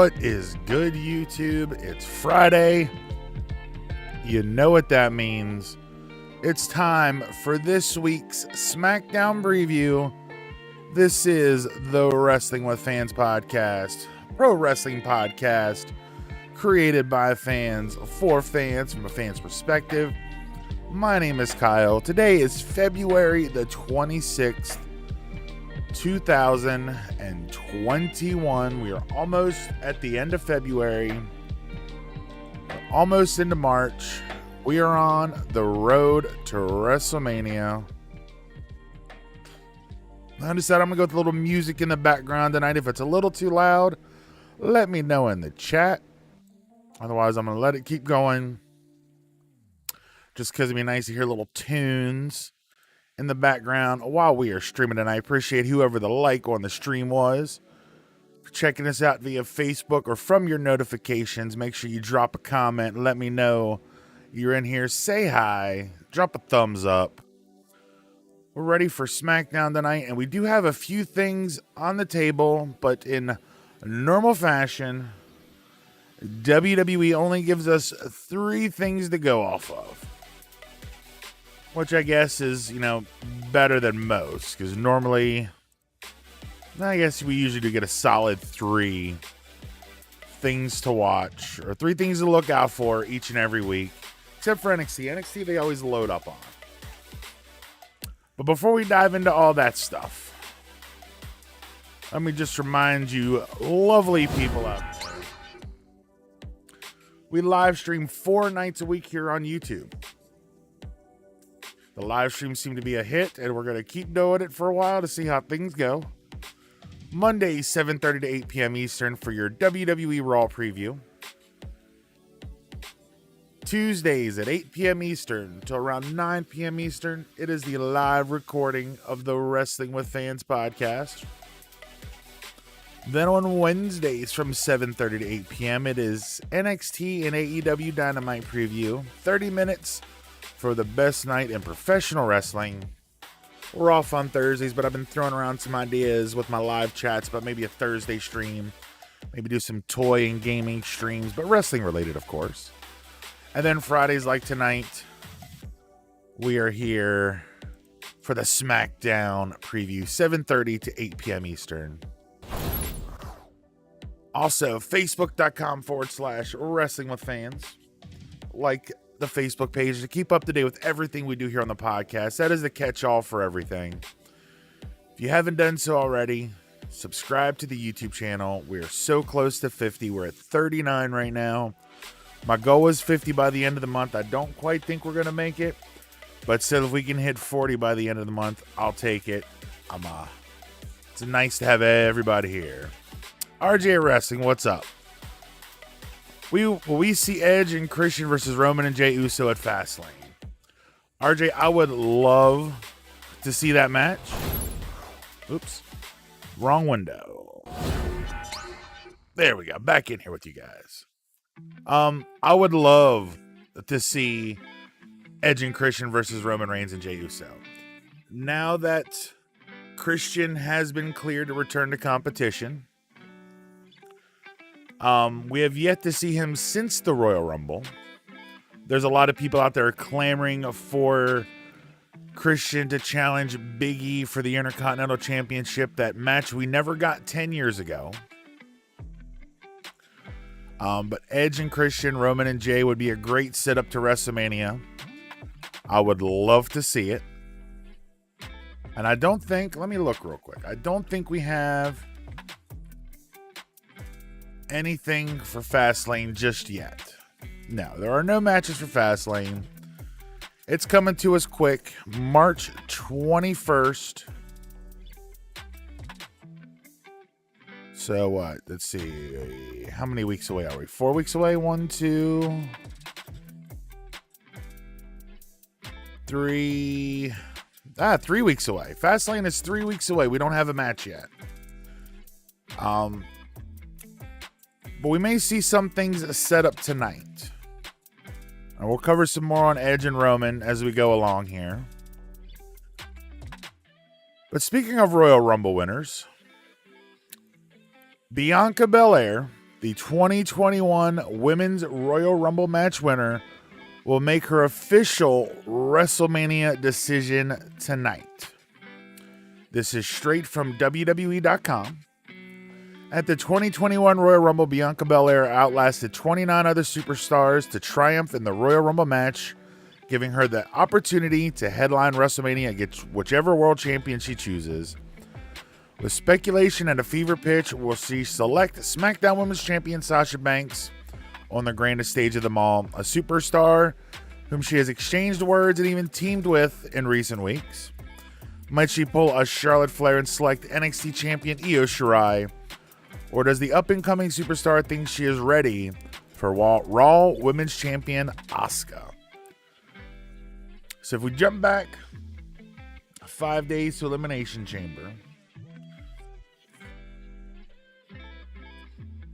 What is good, YouTube? It's Friday. You know what that means. It's time for this week's Smackdown Preview. This is the Wrestling with Fans podcast, pro wrestling podcast, created by fans for fans from a fan's perspective. My name is Kyle. Today is February the 26th, 2021. We are almost at the end of February. We're almost into March. We are on the road to WrestleMania. I decided I'm going to go with a little music in the background tonight. If it's a little too loud, let me know in the chat. Otherwise, I'm going to let it keep going. Just because it'd be nice to hear little tunes in the background while we are streaming. And I appreciate whoever the like on the stream was for checking us out via Facebook or from your notifications. Make sure you drop a comment. Let me know you're in here. Say hi. Drop a thumbs up. We're ready for SmackDown tonight, and we do have a few things on the table, but in normal fashion, WWE only gives us 3 things to go off of. Which I guess is, better than most. Because normally, I guess we usually do get a solid 3 things to watch. Or 3 things to look out for each and every week. Except for NXT. NXT they always load up on. But before we dive into all that stuff, let me just remind you, lovely people out there, we live stream 4 nights a week here on YouTube. The live streams seem to be a hit, and we're going to keep doing it for a while to see how things go. Mondays, 7:30 to 8 p.m. Eastern for your WWE Raw preview. Tuesdays at 8 p.m. Eastern to around 9 p.m. Eastern, it is the live recording of the Wrestling with Fans podcast. Then on Wednesdays from 7:30 to 8 p.m., it is NXT and AEW Dynamite preview. 30 minutes for the best night in professional wrestling. We're off on Thursdays, but I've been throwing around some ideas with my live chats about maybe a Thursday stream. Maybe do some toy and gaming streams, but wrestling related, of course. And then Fridays like tonight, we are here for the SmackDown preview, 7:30 to 8 p.m. Eastern. Also, Facebook.com/Wrestling with Fans. Like the Facebook page to keep up to date with everything we do here on the podcast. That is the catch-all for everything. If you haven't done so already, subscribe to the YouTube channel. We are so close to 50. We're at 39 right now. My goal was 50 by the end of the month. I don't quite think we're going to make it, but still, if we can hit 40 by the end of the month, I'll take it. It's nice to have everybody here. RJ Wrestling, what's up? Will we see Edge and Christian versus Roman and Jey Uso at Fastlane? RJ, I would love to see that match. Oops. Wrong window. There we go. Back in here with you guys. I would love to see Edge and Christian versus Roman Reigns and Jey Uso. Now that Christian has been cleared to return to competition, we have yet to see him since the Royal Rumble. There's a lot of people out there clamoring for Christian to challenge Big E for the Intercontinental Championship, that match we never got 10 years ago. But Edge and Christian, Roman and Jey would be a great setup to WrestleMania. I would love to see it. And I don't think, let me look real quick. I don't think we have anything for Fastlane just yet. No, there are no matches for Fastlane. It's coming to us quick. March 21st. So what? Let's see. How many weeks away are we? 4 weeks away? 1, 2, 3. 3 weeks away. Fastlane is 3 weeks away. We don't have a match yet. But we may see some things set up tonight. And we'll cover some more on Edge and Roman as we go along here. But speaking of Royal Rumble winners, Bianca Belair, the 2021 Women's Royal Rumble match winner will make her official WrestleMania decision tonight. This is straight from WWE.com. At the 2021 Royal Rumble, Bianca Belair outlasted 29 other superstars to triumph in the Royal Rumble match, giving her the opportunity to headline WrestleMania against whichever world champion she chooses. With speculation at a fever pitch, we'll see select SmackDown Women's Champion Sasha Banks on the grandest stage of them all, a superstar whom she has exchanged words and even teamed with in recent weeks. Might she pull a Charlotte Flair and select NXT champion Io Shirai? Or does the up-and-coming superstar think she is ready for Raw Women's Champion Asuka? So if we jump back 5 days to Elimination Chamber,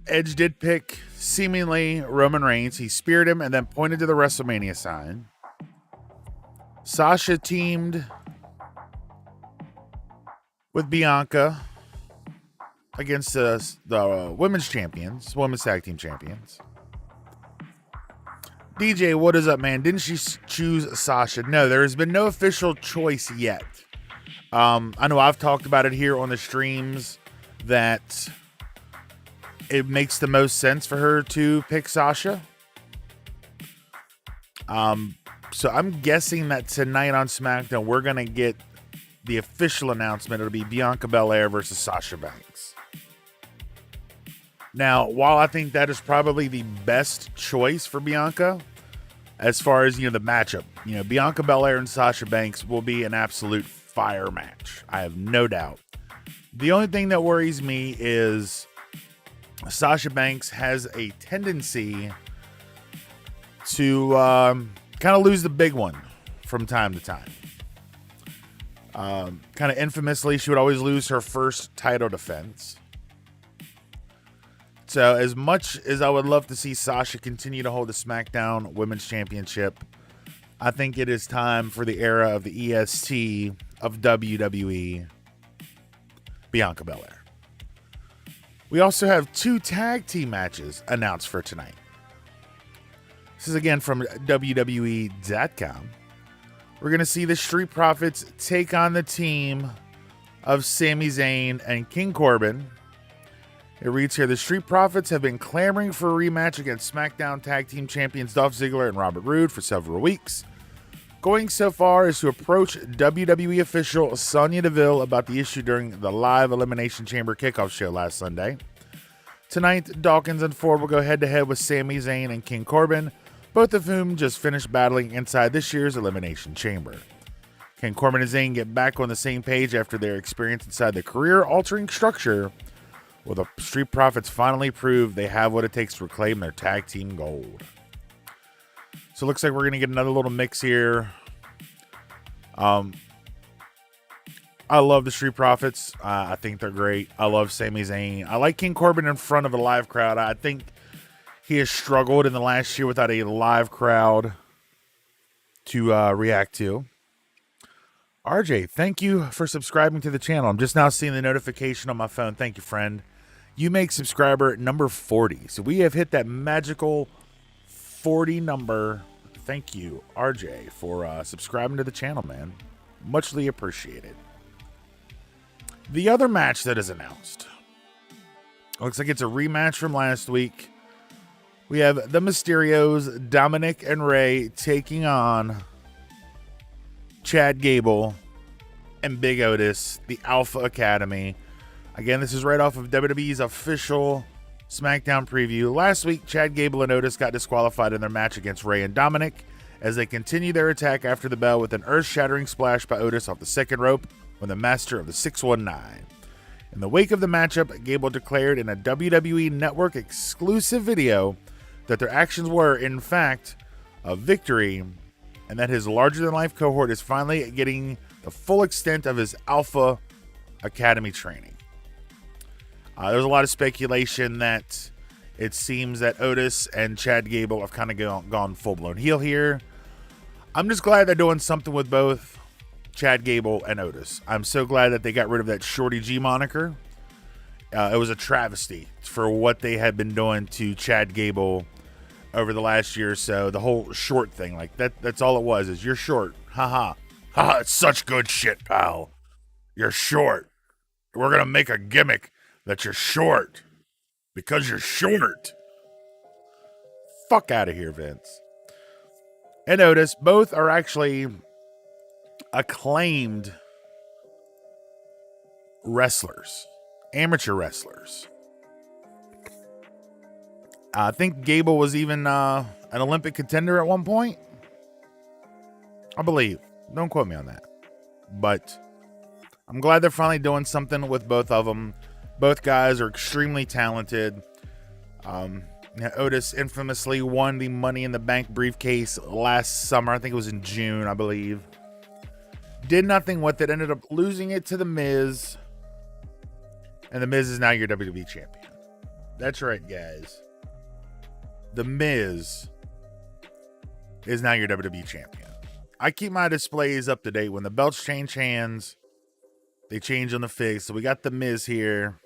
Edge did pick seemingly Roman Reigns. He speared him and then pointed to the WrestleMania sign. Sasha teamed with Bianca against the women's champions, women's tag team champions. DJ, what is up, man? Didn't she choose Sasha? No, there has been no official choice yet. I know I've talked about it here on the streams that it makes the most sense for her to pick Sasha. So I'm guessing that tonight on SmackDown, we're going to get the official announcement. It'll be Bianca Belair versus Sasha Banks. Now, while I think that is probably the best choice for Bianca, as far as, the matchup, Bianca Belair and Sasha Banks will be an absolute fire match. I have no doubt. The only thing that worries me is Sasha Banks has a tendency to kind of lose the big one from time to time. Kind of infamously, she would always lose her first title defense. So as much as I would love to see Sasha continue to hold the SmackDown Women's Championship, I think it is time for the era of the EST of WWE, Bianca Belair. We also have 2 tag team matches announced for tonight. This is again from WWE.com. We're going to see the Street Profits take on the team of Sami Zayn and King Corbin. It reads here, the Street Profits have been clamoring for a rematch against SmackDown Tag Team Champions Dolph Ziggler and Robert Roode for several weeks, going so far as to approach WWE official Sonya Deville about the issue during the live Elimination Chamber kickoff show last Sunday. Tonight, Dawkins and Ford will go head-to-head with Sami Zayn and King Corbin, both of whom just finished battling inside this year's Elimination Chamber. Can Corbin and Zayn get back on the same page after their experience inside the career-altering structure? Will the Street Profits finally prove they have what it takes to reclaim their tag team gold? So it looks like we're going to get another little mix here. I love the Street Profits. I think they're great. I love Sami Zayn. I like King Corbin in front of a live crowd. I think he has struggled in the last year without a live crowd to react to. RJ, thank you for subscribing to the channel. I'm just now seeing the notification on my phone. Thank you, friend. You make subscriber number 40. So we have hit that magical 40 number. Thank you, RJ, for subscribing to the channel, man. Muchly appreciated. The other match that is announced. Looks like it's a rematch from last week. We have the Mysterios, Dominic and Rey, taking on Chad Gable and Big Otis, the Alpha Academy. Again, this is right off of WWE's official SmackDown preview. Last week, Chad Gable and Otis got disqualified in their match against Rey and Dominic as they continue their attack after the bell with an earth-shattering splash by Otis off the second rope when the master of the 619. In the wake of the matchup, Gable declared in a WWE Network exclusive video that their actions were, in fact, a victory, and that his larger-than-life cohort is finally getting the full extent of his Alpha Academy training. There's a lot of speculation that it seems that Otis and Chad Gable have kind of gone full-blown heel here. I'm just glad they're doing something with both Chad Gable and Otis. I'm so glad that they got rid of that Shorty G moniker It was a travesty for what they had been doing to Chad Gable over the last year or so. The whole short thing, like that's all it was, is you're short. Haha. Haha, it's such good shit, pal. You're short. We're going to make a gimmick that you're short because you're short. Fuck out of here, Vince. And notice, both are actually acclaimed wrestlers, amateur wrestlers. I think Gable was even an Olympic contender at one point. I believe. Don't quote me on that. But I'm glad they're finally doing something with both of them. Both guys are extremely talented. Otis infamously won the Money in the Bank briefcase last summer. I think it was in June, I believe. Did nothing with it. Ended up losing it to The Miz. And The Miz is now your WWE champion. That's right, guys. The Miz is now your WWE champion. I keep my displays up to date. When the belts change hands, they change on the fix. So we got The Miz here.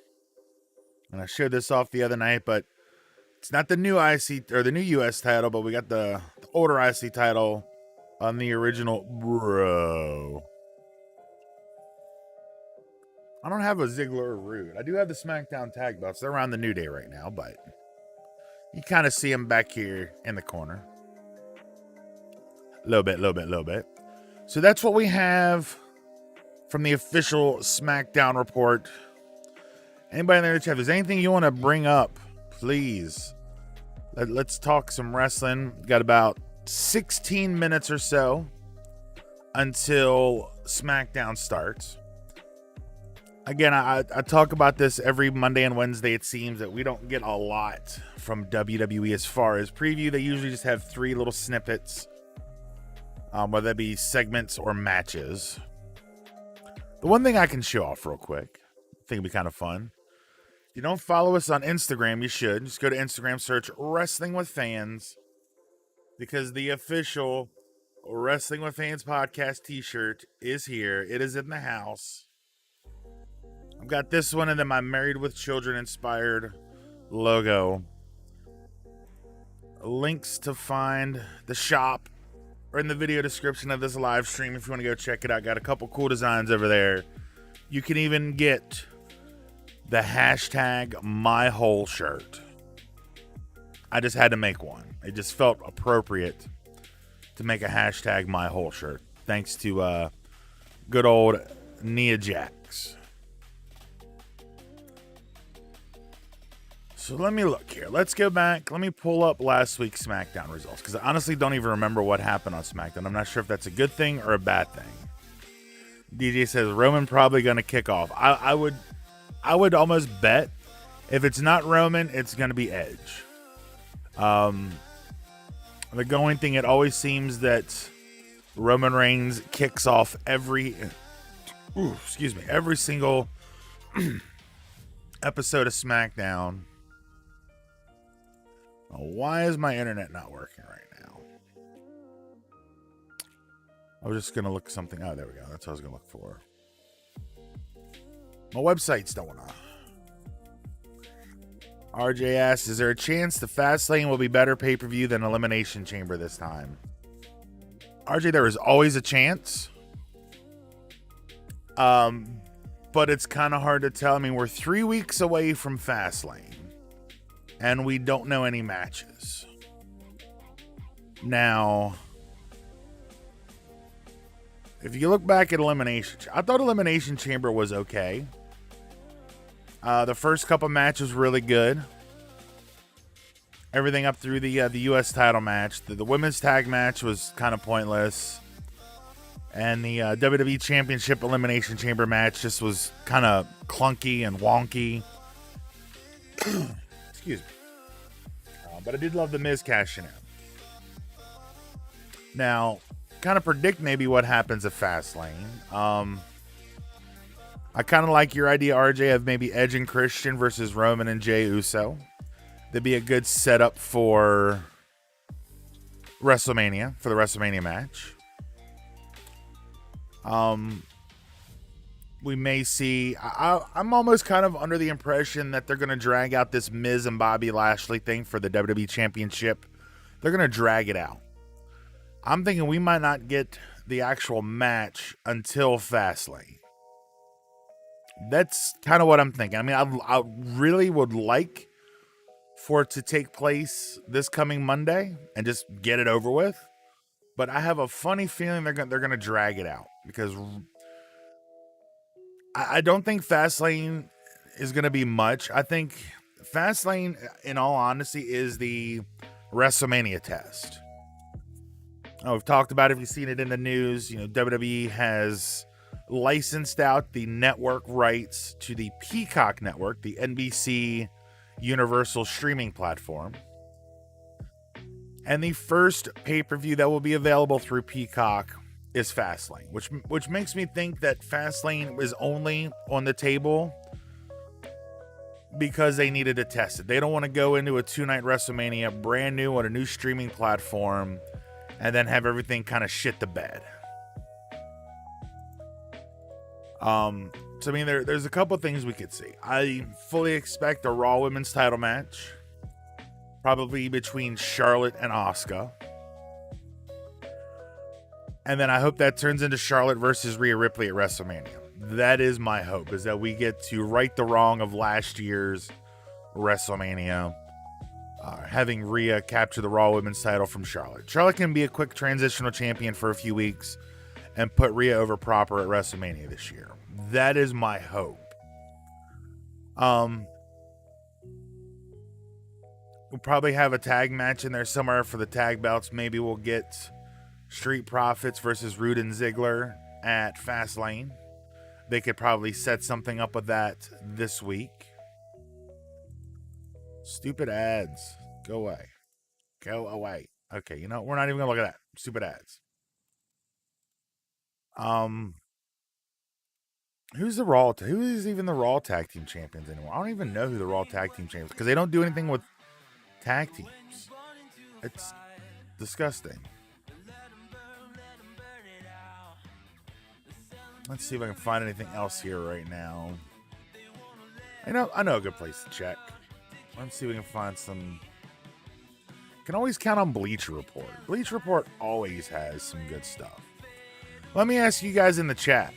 And I showed this off the other night, but it's not the new IC or the new US title, but we got the older IC title on the original. Bro. I don't have a Ziggler or Rude. I do have the SmackDown tag belts. They're around the New Day right now, but you kind of see them back here in the corner. A little bit. So that's what we have from the official SmackDown report. Anybody in there in the chat, if there's anything you want to bring up, please. Let's talk some wrestling. Got about 16 minutes or so until SmackDown starts. Again, I talk about this every Monday and Wednesday. It seems that we don't get a lot from WWE as far as preview. They usually just have 3 little snippets, whether that be segments or matches. The one thing I can show off real quick, I think it'd be kind of fun. If you don't follow us on Instagram, you should. Just go to Instagram, search Wrestling with Fans, because the official Wrestling with Fans podcast t-shirt is here. It is in the house. I've got this one and then my Married with Children inspired logo. Links to find the shop are in the video description of this live stream if you want to go check it out. Got a couple cool designs over there. You can even get the hashtag My Whole shirt. I just had to make one. It just felt appropriate to make a hashtag My Whole shirt. Thanks to good old Nia Jax. So let me look here. Let's go back. Let me pull up last week's SmackDown results, because I honestly don't even remember what happened on SmackDown. I'm not sure if that's a good thing or a bad thing. DJ says Roman probably going to kick off. I would almost bet if it's not Roman, it's going to be Edge. The going thing, it always seems that Roman Reigns kicks off every single episode of SmackDown. Why is my internet not working right now? I was just going to look something. Oh, there we go. That's what I was going to look for. My website's don't want to. RJ asks, is there a chance the Fastlane will be better pay-per-view than Elimination Chamber this time? RJ, there is always a chance. But it's kind of hard to tell. I mean, we're 3 weeks away from Fastlane, and we don't know any matches. Now, if you look back at I thought Elimination Chamber was okay. The first couple matches really good. Everything up through the U.S. title match. The women's tag match was kind of pointless. And the WWE Championship Elimination Chamber match just was kind of clunky and wonky. Excuse me. But I did love the Miz cashing in. Now, kind of predict maybe what happens at Fastlane. I kind of like your idea, RJ, of maybe Edge and Christian versus Roman and Jey Uso. That'd be a good setup for WrestleMania, for the WrestleMania match. we may see. I'm almost kind of under the impression that they're going to drag out this Miz and Bobby Lashley thing for the WWE Championship. They're going to drag it out. I'm thinking we might not get the actual match until Fastlane. That's kind of what I'm thinking. I mean, I really would like for it to take place this coming Monday and just get it over with. But I have a funny feeling they're going to drag it out because I don't think Fastlane is going to be much. I think Fastlane, in all honesty, is the WrestleMania test. We've talked about it. If you've seen it in the news, WWE has licensed out the network rights to the Peacock network, the NBC Universal streaming platform. And the first pay-per-view that will be available through Peacock is Fastlane, which makes me think that Fastlane is only on the table because they needed to test it. They don't want to go into a 2-night WrestleMania brand new on a new streaming platform and then have everything kind of shit the bed. So I mean, there's a couple things we could see. I fully expect a Raw Women's title match, probably between Charlotte and Asuka. And then I hope that turns into Charlotte versus Rhea Ripley at WrestleMania. That is my hope, is that we get to right the wrong of last year's WrestleMania, having Rhea capture the Raw Women's title from Charlotte. Charlotte can be a quick transitional champion for a few weeks and put Rhea over proper at WrestleMania this year. That is my hope. We'll probably have a tag match in there somewhere for the tag belts. Maybe we'll get Street Profits versus Rude and Ziggler at Fastlane. They could probably set something up with that this week. Stupid ads. Go away. Go away. Okay, we're not even gonna look at that. Stupid ads. Who is even the Raw Tag Team Champions anymore? I don't even know who the Raw Tag Team Champions, because they don't do anything with tag teams. It's disgusting. Let's see if I can find anything else here right now. I know a good place to check. Let's see if we can find some. Can always count on Bleacher Report. Bleacher Report always has some good stuff. Let me ask you guys in the chat.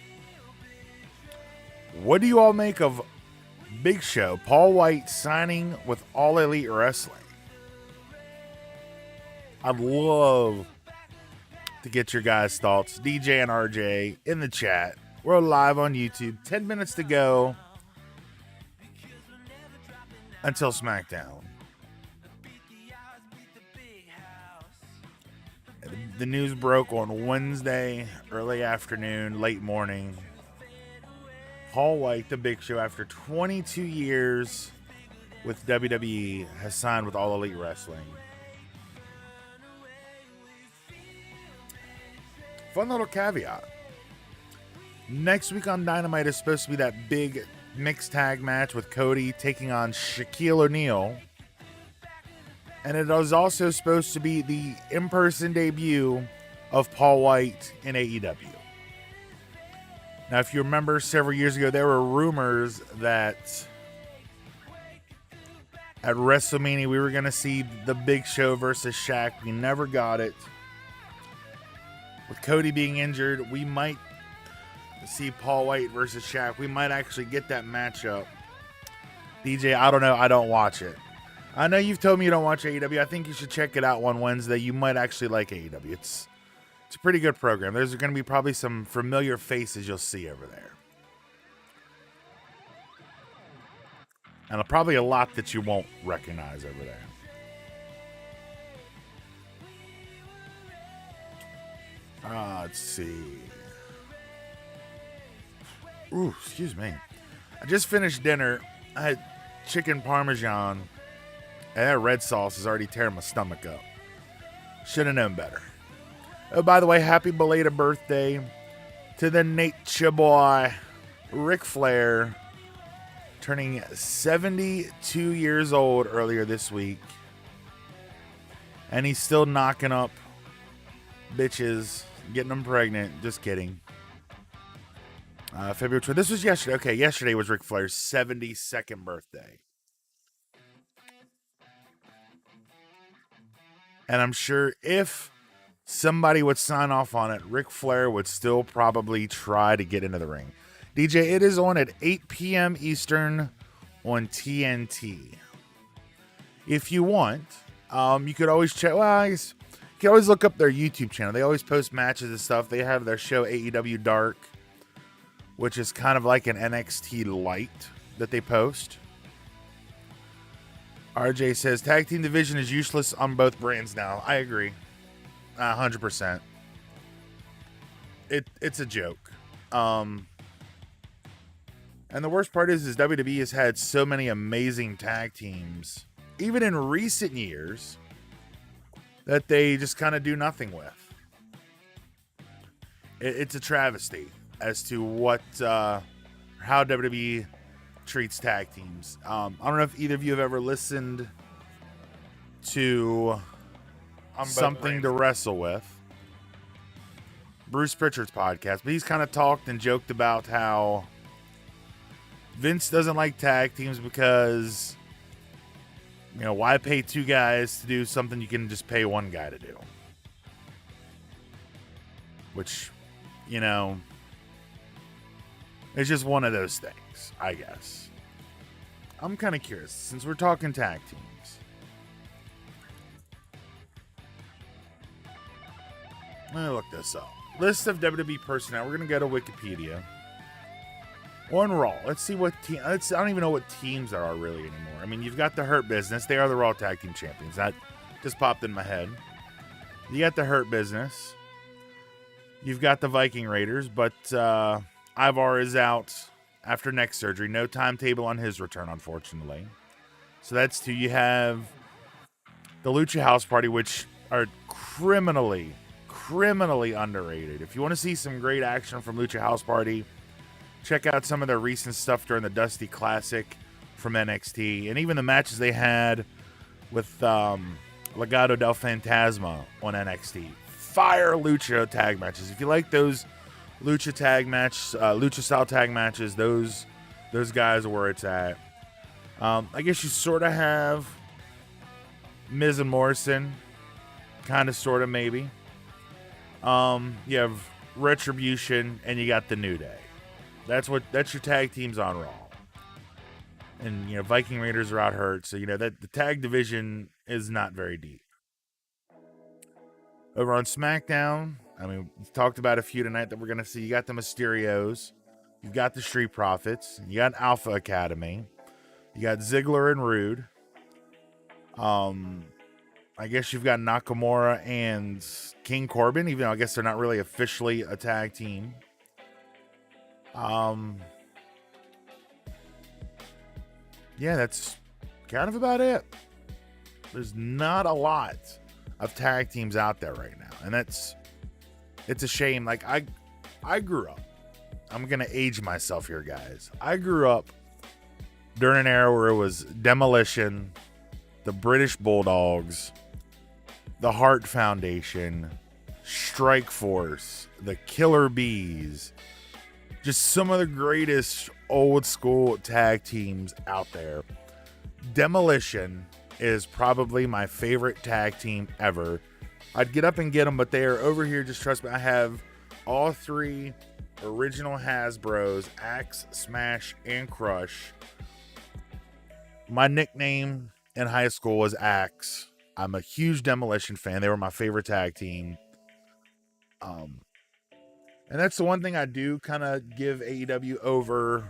What do you all make of Big Show, Paul White signing with All Elite Wrestling? I'd love to get your guys' thoughts. DJ and RJ in the chat. We're live on YouTube. 10 minutes to go until SmackDown. The news broke on Wednesday, early afternoon, late morning. Paul White, the Big Show, after 22 years with WWE, has signed with All Elite Wrestling. Fun little caveat. Next week on Dynamite is supposed to be that big mixed tag match with Cody taking on Shaquille O'Neal. And it is also supposed to be the in-person debut of Paul White in AEW. Now, if you remember several years ago, there were rumors that at WrestleMania we were going to see the Big Show versus Shaq. We never got it. With Cody being injured, we might see Paul White versus Shaq. We might actually get that matchup. DJ, I don't know. I don't watch it. I know you've told me you don't watch AEW. I think you should check it out one Wednesday. You might actually like AEW. It's a pretty good program. There's going to be probably some familiar faces you'll see over there. And probably a lot that you won't recognize over there. Let's see. Ooh, excuse me. I just finished dinner. I had chicken parmesan. And that red sauce is already tearing my stomach up. Should have known better. Oh, by the way, happy belated birthday to the Nature Boy, Ric Flair, turning 72 years old earlier this week. And he's still knocking up bitches, getting them pregnant. Just kidding. February 20th. This was yesterday. Okay, yesterday was Ric Flair's 72nd birthday. And I'm sure if somebody would sign off on it, Ric Flair would still probably try to get into the ring. DJ, it is on at 8 p.m. Eastern on TNT. If you want, you could always check. Well, I guess you can always look up their YouTube channel. They always post matches and stuff. They have their show AEW Dark, which is kind of like an NXT light that they post. RJ says tag team division is useless on both brands now. I agree, 100%. It's a joke. And the worst part is WWE has had so many amazing tag teams, even in recent years, that they just kind of do nothing with. It's a travesty as to how WWE treats tag teams. I don't know if either of you have ever listened to Something to Wrestle With, Bruce Pritchard's podcast, but he's kind of talked and joked about how Vince doesn't like tag teams because, why pay two guys to do something you can just pay one guy to do? Which, it's just one of those things, I guess. I'm kind of curious, since we're talking tag teams. Let me look this up. List of WWE personnel. We're going to go to Wikipedia. On Raw. Let's see what team. I don't even know what teams there are really anymore. I mean, you've got the Hurt Business. They are the Raw Tag Team Champions. That just popped in my head. You got the Hurt Business. You've got the Viking Raiders, but Ivar is out after neck surgery. No timetable on his return, unfortunately. So that's two. You have the Lucha House Party, which are criminally underrated. If you want to see some great action from Lucha House Party, check out some of their recent stuff during the Dusty Classic from NXT, and even the matches they had with Legado del Fantasma on NXT. Fire Lucha tag matches. If you like those Lucha style tag matches, those guys are where it's at. I guess you sort of have Miz and Morrison, kind of, sort of, maybe. You have Retribution, and you got the New Day. That's your tag teams on Raw. And, Viking Raiders are out hurt. So, that the tag division is not very deep. Over on SmackDown, we've talked about a few tonight that we're going to see. You got the Mysterios. You've got the Street Profits. You got Alpha Academy. You got Ziggler and Rude. I guess you've got Nakamura and King Corbin, even though I guess they're not really officially a tag team. Yeah, that's kind of about it. There's not a lot of tag teams out there right now, and it's a shame. Like, I grew up. I'm gonna age myself here, guys. I grew up during an era where it was Demolition, the British Bulldogs, the Hart Foundation, Strike Force, the Killer Bees. Just some of the greatest old school tag teams out there. Demolition is probably my favorite tag team ever. I'd get up and get them, but they are over here. Just trust me. I have all three original Hasbros, Axe, Smash, and Crush. My nickname in high school was Axe. I'm a huge Demolition fan. They were my favorite tag team. And that's the one thing I do kind of give AEW over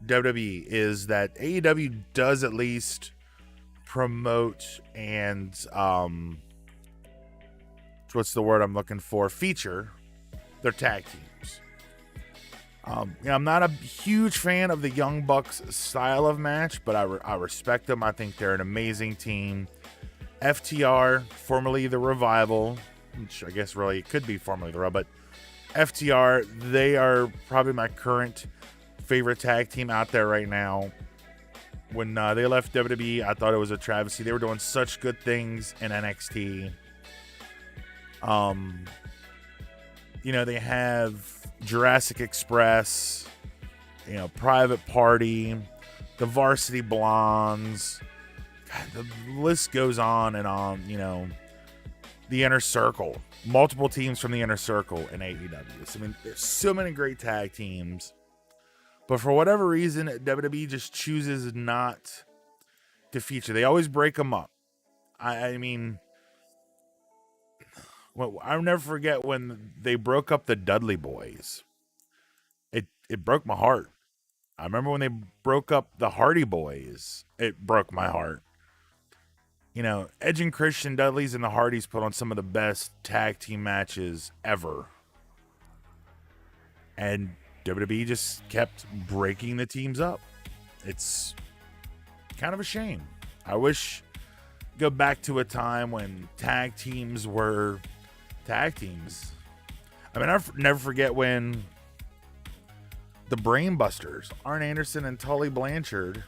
WWE is that AEW does at least promote and what's the word I'm looking for? Feature their tag teams. I'm not a huge fan of the Young Bucks style of match, but I respect them. I think they're an amazing team. FTR, formerly the Revival, which I guess really could be formerly the Revival, but FTR, they are probably my current favorite tag team out there right now. When they left WWE, I thought it was a travesty. They were doing such good things in NXT. You know, they have Jurassic Express, you know, Private Party, the Varsity Blondes. God, the list goes on and on, you know. The Inner Circle. Multiple teams from the Inner Circle in AEW. So, I mean, there's so many great tag teams. But for whatever reason, WWE just chooses not to feature. They always break them up. I mean, I'll never forget when they broke up the Dudley Boys. It broke my heart. I remember when they broke up the Hardy Boys. It broke my heart. You know, Edge and Christian Dudley's and the Hardys put on some of the best tag team matches ever. And WWE just kept breaking the teams up. It's kind of a shame. I wish go back to a time when tag teams were tag teams. I mean, I'll never forget when the Brainbusters, Arn Anderson and Tully Blanchard,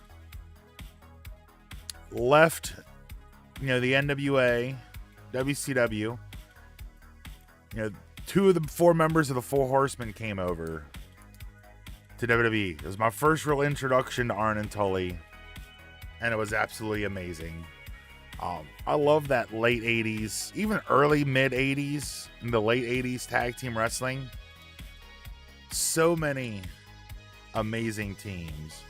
left, you know, the NWA, WCW. You know, 2 of the 4 members of the Four Horsemen came over to WWE. It was my first real introduction to Arn and Tully, and it was absolutely amazing. I love that late 80s, even early mid 80s, and the late 80s tag team wrestling. So many amazing teams.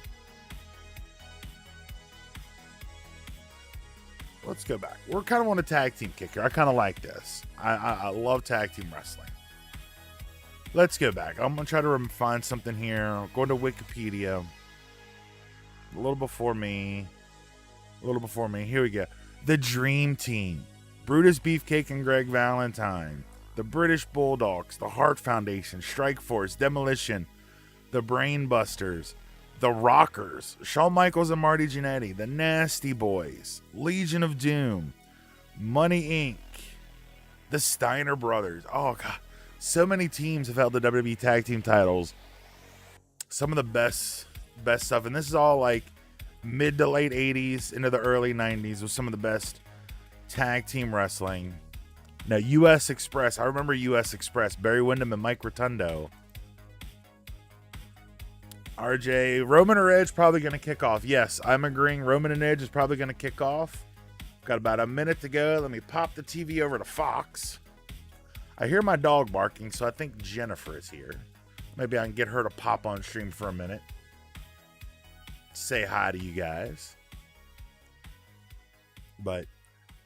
Let's go back. We're kind of on a tag team kick here. I kind of like this. I love tag team wrestling. Let's go back. I'm going to try to find something here. I'm going to Wikipedia. A little before me. Here we go. The Dream Team. Brutus Beefcake and Greg Valentine. The British Bulldogs. The Hart Foundation. Strike Force. Demolition. The Brainbusters. The Rockers. Shawn Michaels and Marty Jannetty. The Nasty Boys. Legion of Doom. Money Inc. The Steiner Brothers. Oh, God. So many teams have held the WWE Tag Team titles. Some of the best stuff. And this is all like mid to late 80s into the early 90s with some of the best tag team wrestling. Now, U.S. Express. I remember U.S. Express. Barry Windham and Mike Rotundo. RJ, Roman or Edge probably going to kick off. Yes, I'm agreeing. Roman and Edge is probably going to kick off. Got about a minute to go. Let me pop the TV over to Fox. I hear my dog barking, so I think Jennifer is here. Maybe I can get her to pop on stream for a minute. Say hi to you guys. But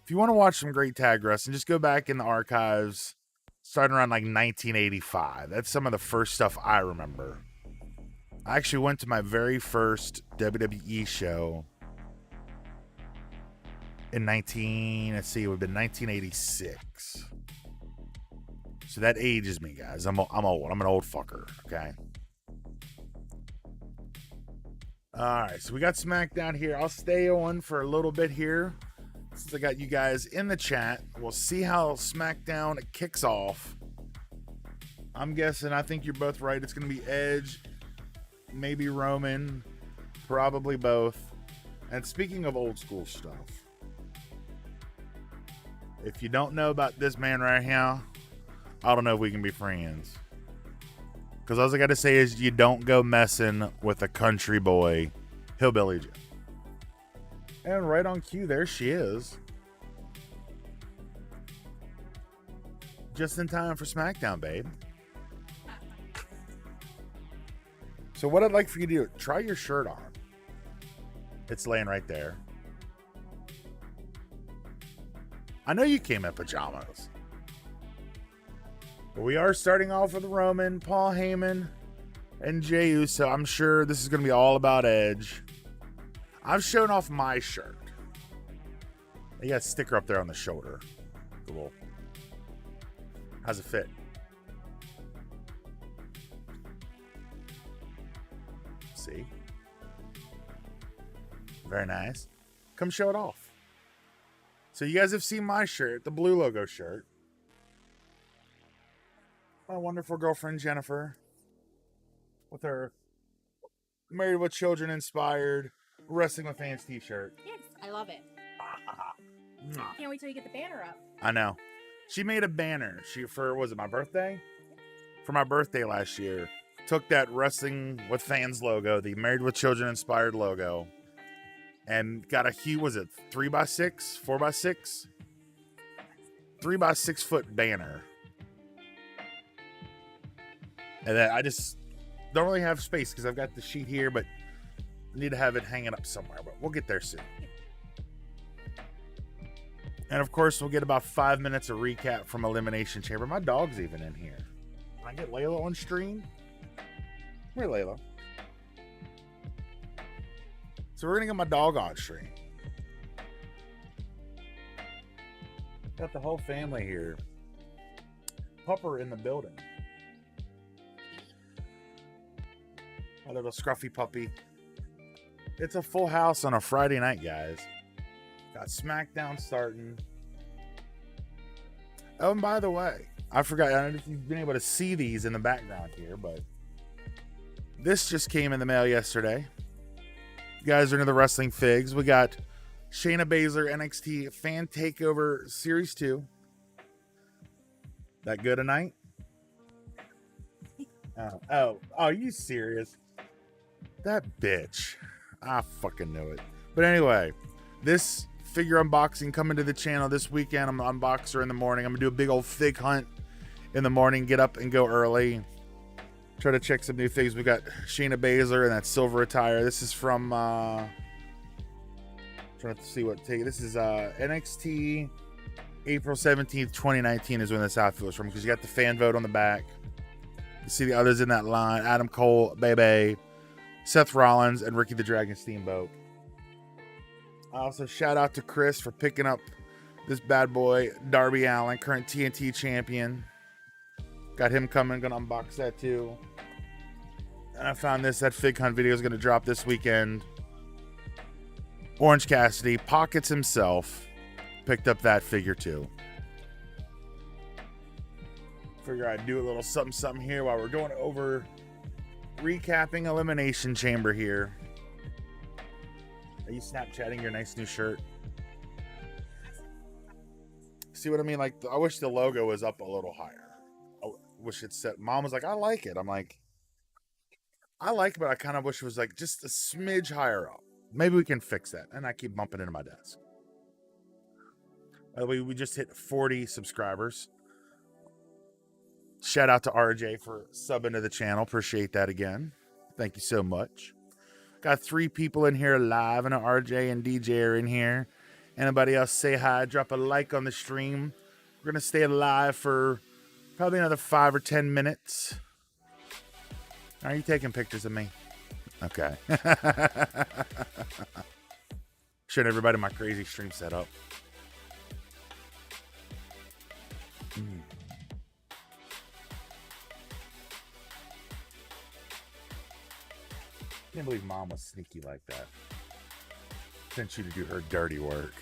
if you want to watch some great tag wrestling, just go back in the archives starting around like 1985. That's some of the first stuff I remember. I actually went to my very first WWE show in it would have been 1986. So that ages me, guys. I'm old. I'm an old fucker, okay? All right, so we got SmackDown here. I'll stay on for a little bit here since I got you guys in the chat. We'll see how SmackDown kicks off. I'm guessing, I think you're both right. It's going to be Edge, maybe Roman, probably both. And speaking of old school stuff, if you don't know about this man right here, I don't know if we can be friends. Because all I got to say is you don't go messing with a country boy, Hillbilly Jim. And right on cue, there she is. Just in time for SmackDown, babe. So what I'd like for you to do, try your shirt on. It's laying right there. I know you came in pajamas. But we are starting off with Roman, Paul Heyman, and Jey Uso. I'm sure this is going to be all about Edge. I've shown off my shirt. You got a sticker up there on the shoulder. Cool. How's it fit? See? Very nice. Come show it off. So you guys have seen my shirt, the blue logo shirt. My wonderful girlfriend Jennifer, with her Married with Children inspired Wrestling with Fans t-shirt. Yes, I love it. Can't wait till you get the banner up. I know. She made a banner. Was it my birthday? for my birthday last year. Took that Wrestling with Fans logo, the Married with Children inspired logo, and got a huge, was it 3x6, 4x6, 3x6 foot banner. And then I just don't really have space because I've got the sheet here, but I need to have it hanging up somewhere. But we'll get there soon. And of course, we'll get about 5 minutes of recap from Elimination Chamber. My dog's even in here. Can I get Layla on stream? Where, Layla? So we're gonna get my dog on stream. Got the whole family here. Pupper in the building. My little scruffy puppy. It's a full house on a Friday night, guys. Got Smackdown starting. Oh, and by the way, I forgot. I don't know if you've been able to see these in the background here, but this just came in the mail yesterday. You guys are into the wrestling figs. We got Shayna Baszler NXT Fan Takeover Series 2. That good tonight? Oh, are you serious? That bitch. I fucking knew it. But anyway, this figure unboxing coming to the channel this weekend. I'm an unboxer in the morning. I'm gonna do a big old fig hunt in the morning. Get up and go early. Try to check some new things. We got Shayna Baszler and that silver attire. This is from trying to see what take. This is NXT April 17th, 2019 is when this outfit was from, because you got the fan vote on the back. You see the others in that line: Adam Cole, Bebe, Seth Rollins, and Ricky the Dragon Steamboat. Also, shout out to Chris for picking up this bad boy, Darby Allin, current TNT champion. Got him coming, gonna unbox that too. And I found this, that Fig Hunt video is gonna drop this weekend. Orange Cassidy, Pockets himself, picked up that figure too. Figure I'd do a little something here while we're going over recapping Elimination Chamber here. Are you Snapchatting your nice new shirt? See what I mean? Like, I wish the logo was up a little higher. I wish it said, Mom was like, I like it. I'm like, I like it, but I kind of wish it was like just a smidge higher up. Maybe we can fix that. And I keep bumping into my desk. By the way, we just hit 40 subscribers. Shout out to RJ for subbing to the channel. Appreciate that again. Thank you so much. Got 3 people in here live. I know RJ and DJ are in here. Anybody else say hi? Drop a like on the stream. We're going to stay live for probably another 5 or 10 minutes. Are you taking pictures of me? Okay. Showing everybody my crazy stream setup. Can't believe Mom was sneaky like that. Sent you to do her dirty work.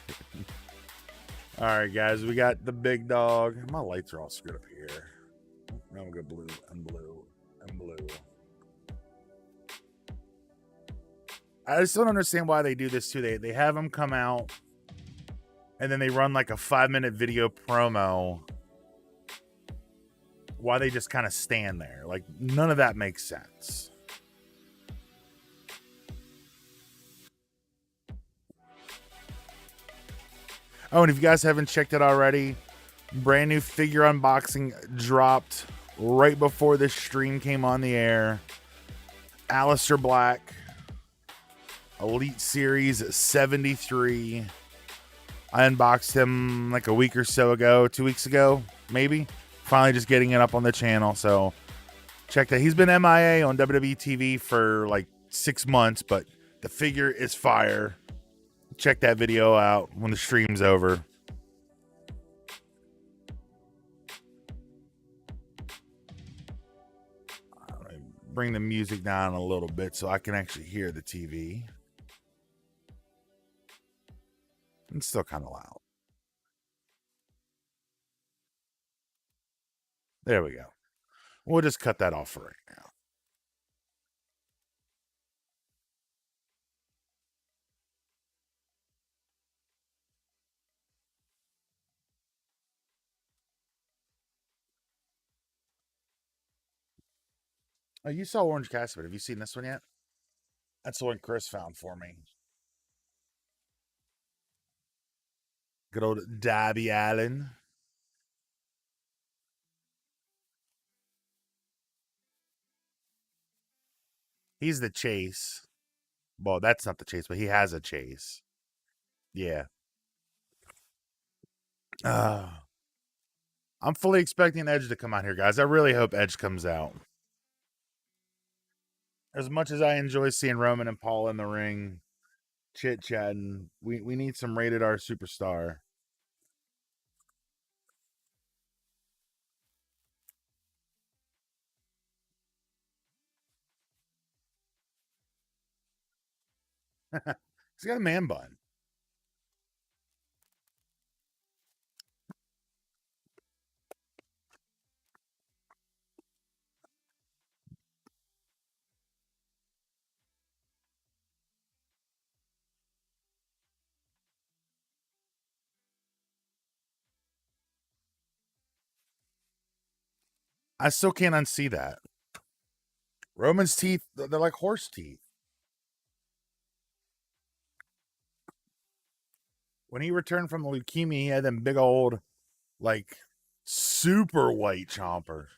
All right, guys, we got the big dog. My lights are all screwed up here. Now we'll go blue and blue and blue. I just don't understand why they do this too. They have them come out and then they run like a 5-minute video promo while they just kind of stand there. Like, none of that makes sense. Oh, and if you guys haven't checked it already, brand new figure unboxing dropped right before this stream came on the air. Aleister Black, Elite Series 73. I unboxed him like a week or so ago, 2 weeks ago, maybe. Finally just getting it up on the channel, so check that. He's been MIA on WWE TV for like 6 months, but the figure is fire. Check that video out when the stream's over. Bring the music down a little bit so I can actually hear the TV. It's still kind of loud. There we go. We'll just cut that off for right now. Oh, you saw Orange Cassidy. Have you seen this one yet? That's the one Chris found for me. Good old Darby Allin. He's the chase. Well, that's not the chase, but he has a chase. Yeah. I'm fully expecting Edge to come out here, guys. I really hope Edge comes out. As much as I enjoy seeing Roman and Paul in the ring, chit-chatting, we need some rated R superstar. He's got a man bun. I still can't unsee that. Roman's teeth, they're like horse teeth. When he returned from the leukemia, he had them big old, like, super white chompers.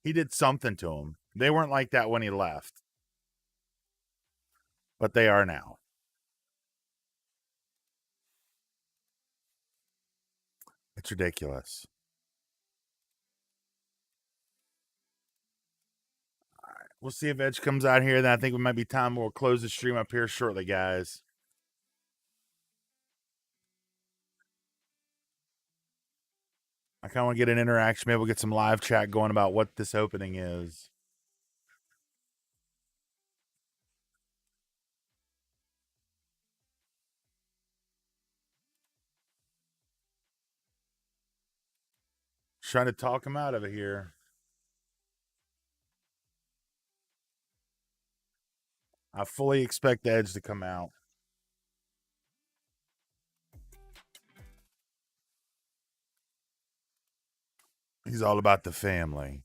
He did something to them. They weren't like that when he left, but they are now. It's ridiculous. All right, we'll see if Edge comes out here. Then I think it might be time we'll close the stream up here shortly, guys. I kind of want to get an interaction. Maybe we'll get some live chat going about what this opening is. Trying to talk him out of it here. I fully expect Edge to come out. He's all about the family.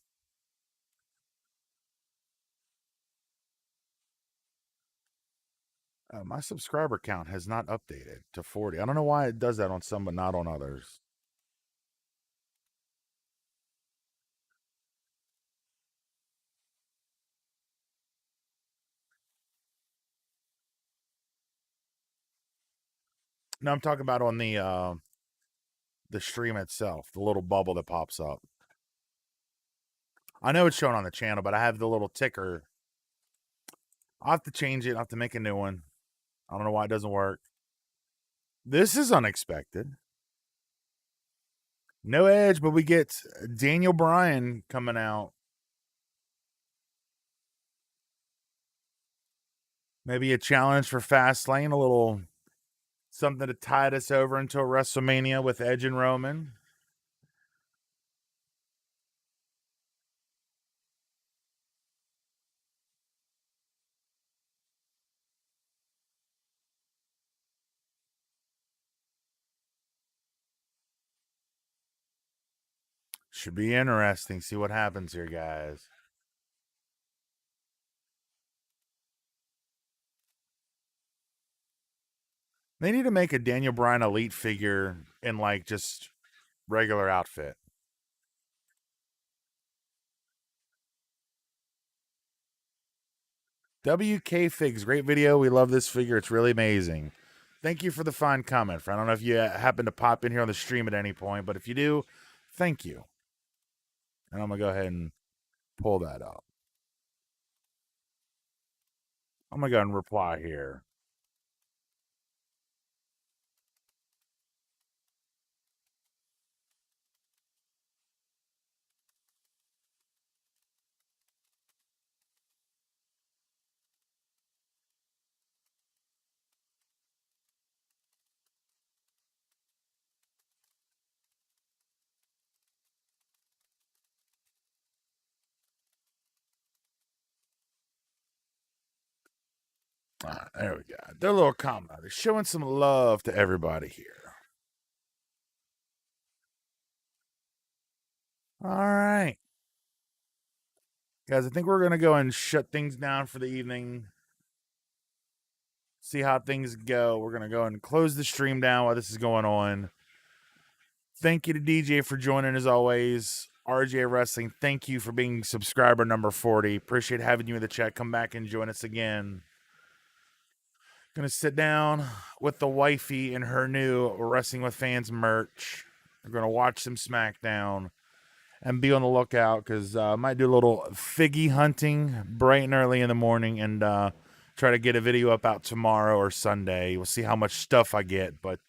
My subscriber count has not updated to 40. I don't know why it does that on some but not on others. No, I'm talking about on the stream itself, the little bubble that pops up. I know it's shown on the channel, but I have the little ticker. I'll have to change it. I'll have to make a new one. I don't know why it doesn't work. This is unexpected. No Edge, but we get Daniel Bryan coming out. Maybe a challenge for Fastlane, a little something to tide us over until WrestleMania with Edge and Roman. Should be interesting. See what happens here, guys. They need to make a Daniel Bryan elite figure in like just regular outfit. WK Figs, great video. We love this figure. It's really amazing. Thank you for the fine comment, friend. I don't know if you happen to pop in here on the stream at any point, but if you do, thank you. And I'm going to go ahead and pull that up. I'm going to go ahead and reply here. All right, there we go. Their little comment. They're showing some love to everybody here. All right. Guys, I think we're going to go and shut things down for the evening. See how things go. We're going to go and close the stream down while this is going on. Thank you to DJ for joining as always. RJ Wrestling, thank you for being subscriber number 40. Appreciate having you in the chat. Come back and join us again. Gonna sit down with the wifey in her new Wrestling with Fans merch. We're gonna watch some SmackDown and be on the lookout because I might do a little figgy hunting bright and early in the morning and try to get a video up out tomorrow or Sunday. We'll see how much stuff I get. But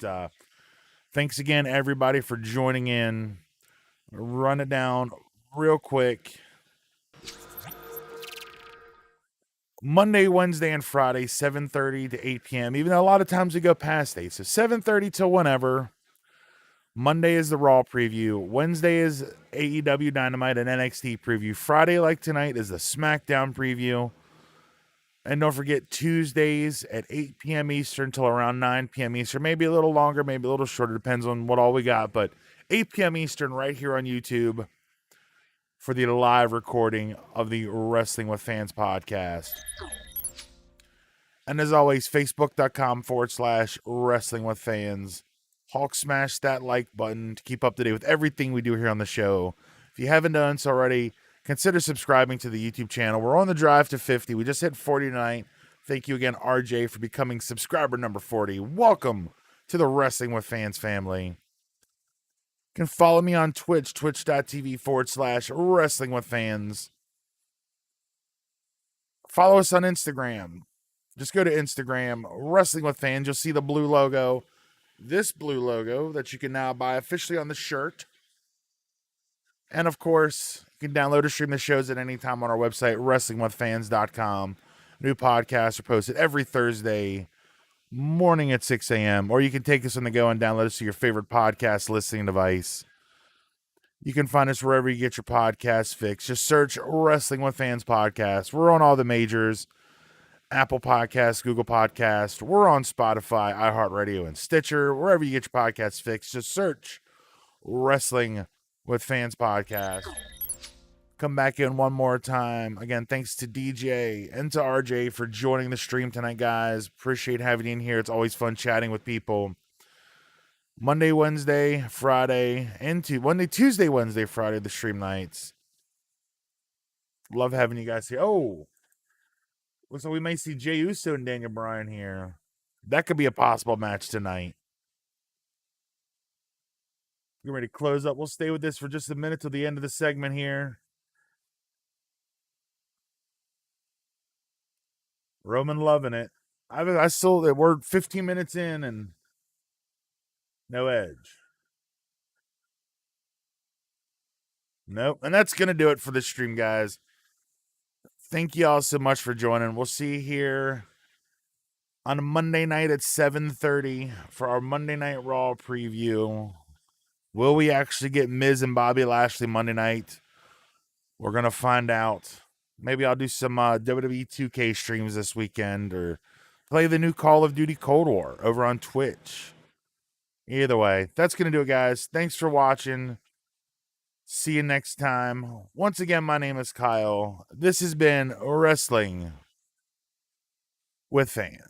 thanks again, everybody, for joining in. Run it down real quick. Monday, Wednesday, and Friday, 7:30 to 8 p.m. Even though a lot of times we go past 8. So 7:30 till whenever. Monday is the Raw preview. Wednesday is AEW Dynamite and NXT preview. Friday, like tonight, is the SmackDown preview. And don't forget, Tuesdays at 8 p.m. Eastern till around 9 p.m. Eastern. Maybe a little longer, maybe a little shorter. Depends on what all we got. But 8 p.m. Eastern right here on YouTube for the live recording of the Wrestling with Fans podcast. And as always, facebook.com/Wrestling with Fans. Hulk smash that like button to keep up to date with everything we do here on the show. If you haven't done so already, consider subscribing to the YouTube channel. We're on the drive to 50. We just hit 40 tonight. Thank you again, RJ, for becoming subscriber number 40. Welcome to the Wrestling with Fans family. You can follow me on Twitch, twitch.tv/Wrestling with Fans. Follow us on Instagram. Just go to Instagram, Wrestling with Fans. You'll see the blue logo. This blue logo that you can now buy officially on the shirt. And of course, you can download or stream the shows at any time on our website, wrestlingwithfans.com. New podcasts are posted every Thursday morning at 6 a.m. Or you can take us on the go and download us to your favorite podcast listening device. You can find us wherever you get your podcasts fixed. Just search Wrestling with Fans Podcast. We're on all the majors. Apple Podcasts, Google Podcasts. We're on Spotify, iHeartRadio, and Stitcher. Wherever you get your podcasts fixed, just search Wrestling with Fans Podcast. Come back in one more time. Again, thanks to DJ and to RJ for joining the stream tonight, guys. Appreciate having you in here. It's always fun chatting with people. Monday, Wednesday, Friday, and Tuesday, Wednesday, Friday, the stream nights. Love having you guys here. Oh, looks like we may see Jey Uso and Daniel Bryan here. That could be a possible match tonight. Get ready to close up. We'll stay with this for just a minute till the end of the segment here. Roman loving it. We're 15 minutes in and no Edge. Nope. And that's going to do it for the stream, guys. Thank you all so much for joining. We'll see you here on a Monday night at 7:30 for our Monday Night Raw preview. Will we actually get Miz and Bobby Lashley Monday night? We're going to find out. Maybe I'll do some WWE 2K streams this weekend or play the new Call of Duty Cold War over on Twitch. Either way, that's going to do it, guys. Thanks for watching. See you next time. Once again, my name is Kyle. This has been Wrestling with Fans.